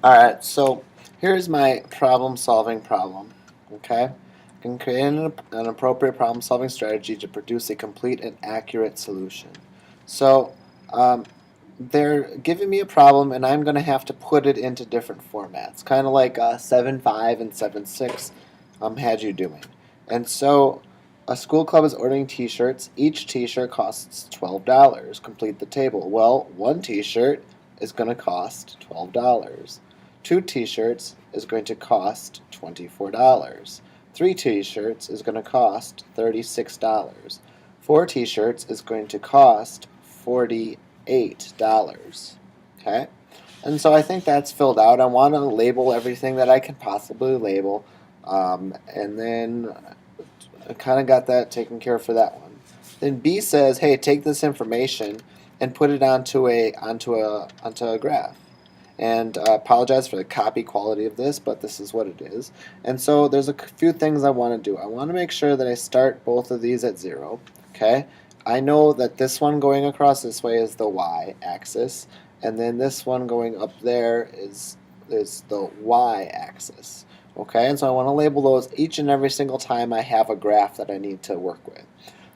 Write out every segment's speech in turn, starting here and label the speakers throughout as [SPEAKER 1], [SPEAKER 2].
[SPEAKER 1] Alright, so here's my problem-solving problem. Okay? I can create an appropriate problem-solving strategy to produce a complete and accurate solution. So, they're giving me a problem, and I'm going to have to put it into different formats, kind of like 7.5 and 7.6 had you doing. And so, a school club is ordering T-shirts. Each T-shirt costs $12. Complete the table. Well, one T-shirt is going to cost $12. Two T-shirts is going to cost $24. Three T-shirts is going to cost $36. Four T-shirts is going to cost $48. Okay? And so I think that's filled out. I want to label everything that I can possibly label. And then I kind of got that taken care of for that one. Then B says, hey, take this information and put it onto a graph. And apologize for the copy quality of this, but this is what it is. And so there's a few things I want to do. I want to make sure that I start both of these at 0. Okay? I know that this one going across this way is the y-axis, and then this one going up there is the y-axis. Okay? And so I want to label those each and every single time I have a graph that I need to work with.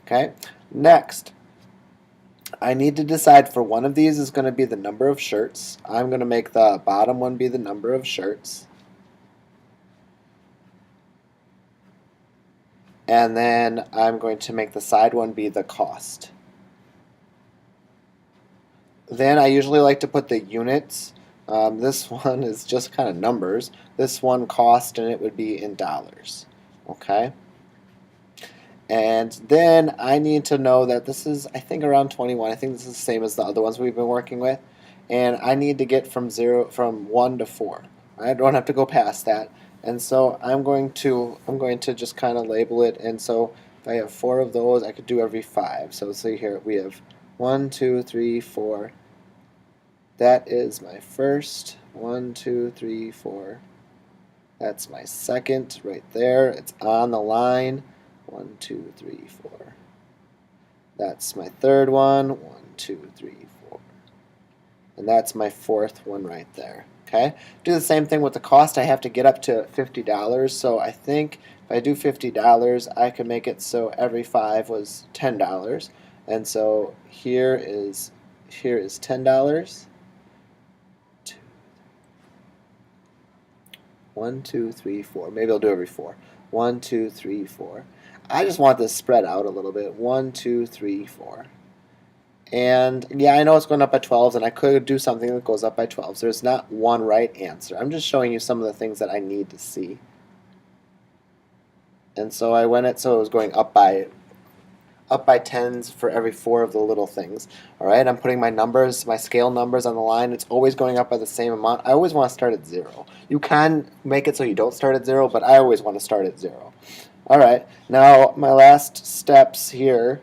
[SPEAKER 1] Okay? Next, I need to decide for one of these is going to be the number of shirts. I'm going to make the bottom one be the number of shirts. And then I'm going to make the side one be the cost. Then I usually like to put the units. This one is just kind of numbers. This one cost, and it would be in dollars. Okay? And then I need to know that this is, I think, around 21. I think this is the same as the other ones we've been working with. And I need to get from 1 to 4. I don't have to go past that. And so I'm going to just kind of label it. And so if I have 4 of those, I could do every 5. So see here, we have 1, 2, 3, 4. That is my first. 1, 2, 3, 4. That's my second right there. It's on the line. 1, 2, 3, 4. That's my third one. 1, 2, 3, 4. And that's my fourth one right there. Okay? Do the same thing with the cost. I have to get up to $50. So I think if I do $50, I can make it so every 5 was $10. And so here is $10. 1, 2, 3, 4. Maybe I'll do every 4. 1, 2, 3, 4. I just want this spread out a little bit. 1, 2, 3, 4. And yeah, I know it's going up by 12s, and I could do something that goes up by 12s. There's not one right answer. I'm just showing you some of the things that I need to see. And so I went it so it was going up by 10s for every 4 of the little things. Alright, I'm putting my numbers, my scale numbers on the line. It's always going up by the same amount. I always want to start at 0. You can make it so you don't start at 0, but I always want to start at 0. Alright, now my last steps here,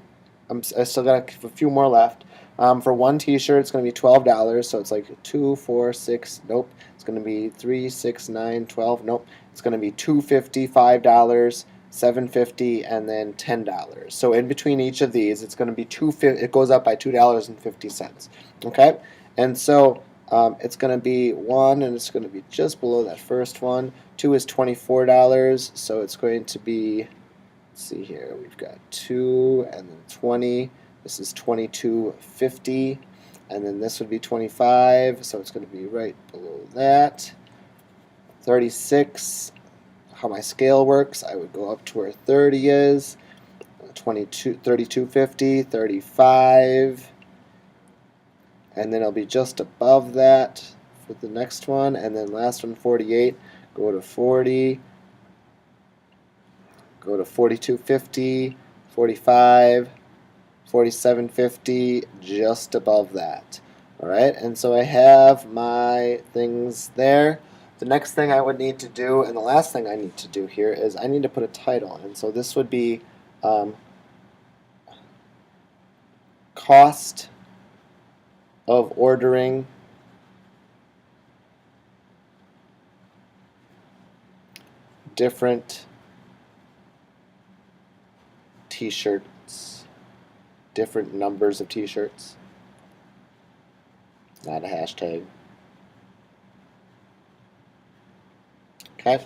[SPEAKER 1] I still got a few more left. For one T-shirt, it's going to be $12, so it's like 2, 4, 6, nope. It's going to be 3, 6, 9, 12, nope. It's going to be $2.50, $5, $7.50, and then $10. So in between each of these, it's going to be $2.50. It goes up by $2.50. Okay, and so it's going to be 1, and it's going to be just below that first one. 2 is $24, so it's going to be, let's see here, we've got 2 and then 20. This is $22.50, and then this would be 25, so it's going to be right below that. 36, how my scale works, I would go up to where 30 is. 32.50, 35, and then it'll be just above that for the next one, and then last one, 48. Go to 40, go to 42.50, 45, 47.50, just above that. Alright, and so I have my things there. The next thing I would need to do, and the last thing I need to do here, is I need to put a title. And so this would be cost of ordering different T-shirts, different numbers of T-shirts. Not a hashtag. Okay.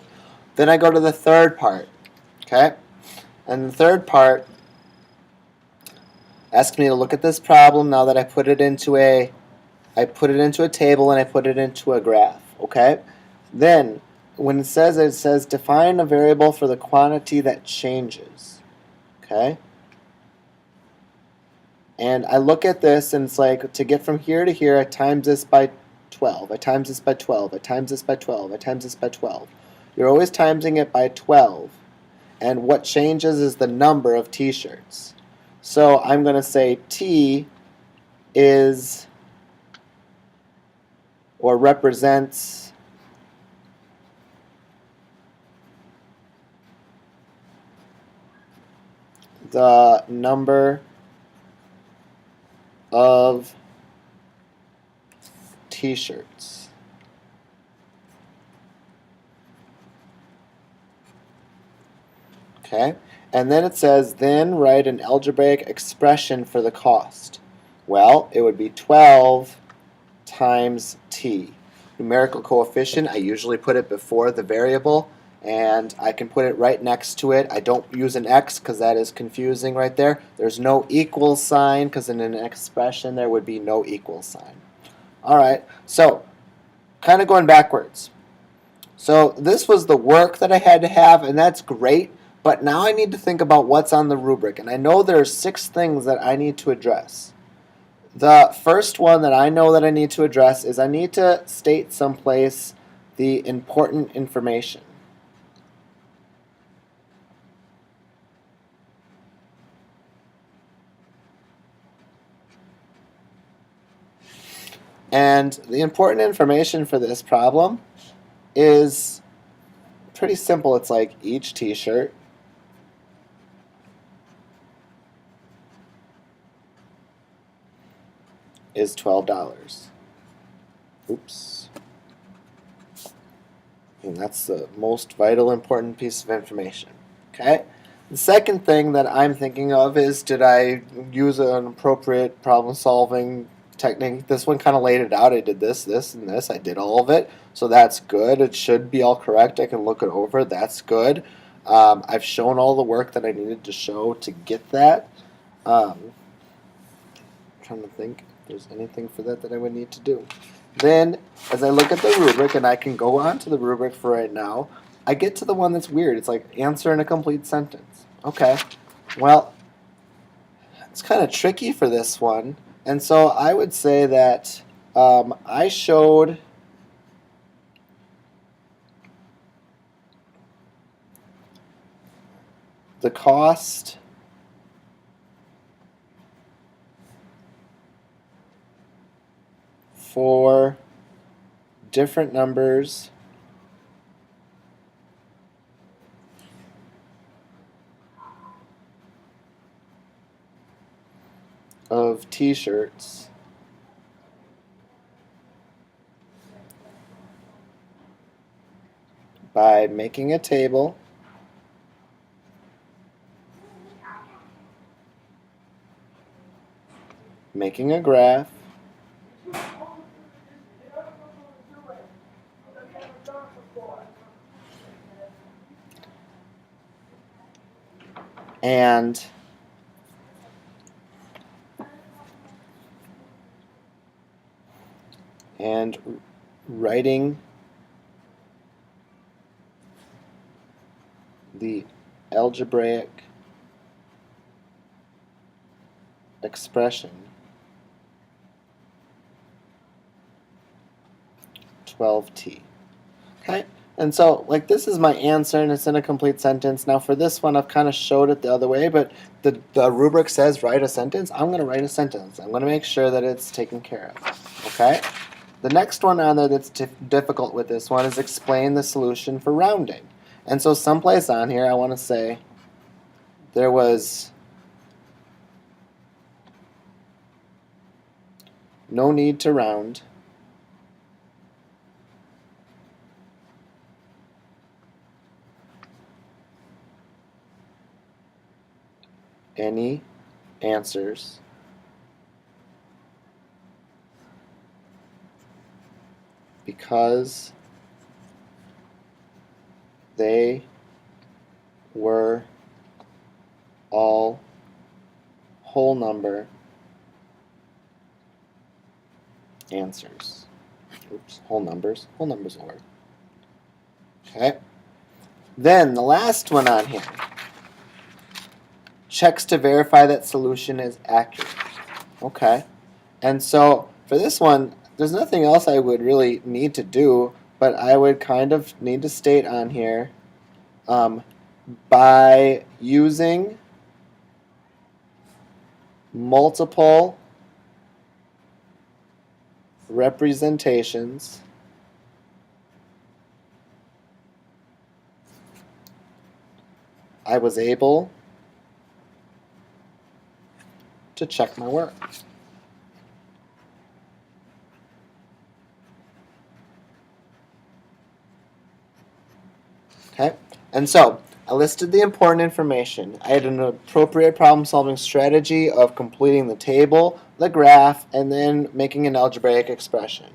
[SPEAKER 1] Then I go to the third part. Okay. And the third part asks me to look at this problem now that I put it into a table and I put it into a graph. Okay. Then when it says define a variable for the quantity that changes. Okay. And I look at this and it's like to get from here to here, I times this by 12. I times this by 12. I times this by 12. I times this by 12. You're always timesing it by 12. And what changes is the number of t-shirts. So I'm going to say T is or represents the number of t-shirts. Okay? And then it says, then write an algebraic expression for the cost. Well, it would be 12 times t. Numerical coefficient, I usually put it before the variable, and I can put it right next to it. I don't use an x because that is confusing right there. There's no equal sign because in an expression there would be no equal sign. Alright, so kind of going backwards. So this was the work that I had to have, and that's great, but now I need to think about what's on the rubric, and I know there's 6 things that I need to address. The first one that I know that I need to address is I need to state someplace the important information. And the important information for this problem is pretty simple. It's like each t-shirt is $12. Oops. And that's the most vital, important piece of information. Okay? The second thing that I'm thinking of is, did I use an appropriate problem-solving technique? This one kind of laid it out. I did this, this, and this. I did all of it. So that's good. It should be all correct. I can look it over. That's good. I've shown all the work that I needed to show to get that. I'm trying to think if there's anything for that I would need to do. Then, as I look at the rubric, and I can go on to the rubric for right now, I get to the one that's weird. It's like answer in a complete sentence. Okay, well, it's kind of tricky for this one, and so I would say that I showed the cost for different numbers of t-shirts by making a table, making a graph, and writing the algebraic expression 12t. Okay? And so, like, this is my answer, and it's in a complete sentence. Now, for this one, I've kind of showed it the other way, but the rubric says write a sentence. I'm going to write a sentence. I'm going to make sure that it's taken care of. Okay? The next one on there that's difficult with this one is explain the solution for rounding. And so someplace on here, I want to say there was no need to round any answers because They were all whole number answers. Oops, whole numbers. Whole numbers will work. Okay. Then the last one on here. Checks to verify that solution is accurate. Okay. And so for this one, there's nothing else I would really need to do, but I would kind of need to state on here by using multiple representations I was able to check my work. Okay, and so I listed the important information. I had an appropriate problem-solving strategy of completing the table, the graph, and then making an algebraic expression.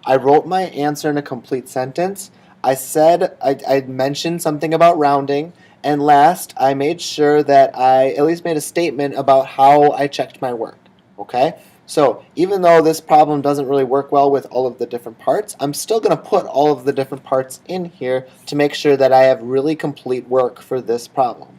[SPEAKER 1] I wrote my answer in a complete sentence. I said I mentioned something about rounding, and last I made sure that I at least made a statement about how I checked my work. Okay? So even though this problem doesn't really work well with all of the different parts, I'm still going to put all of the different parts in here to make sure that I have really complete work for this problem.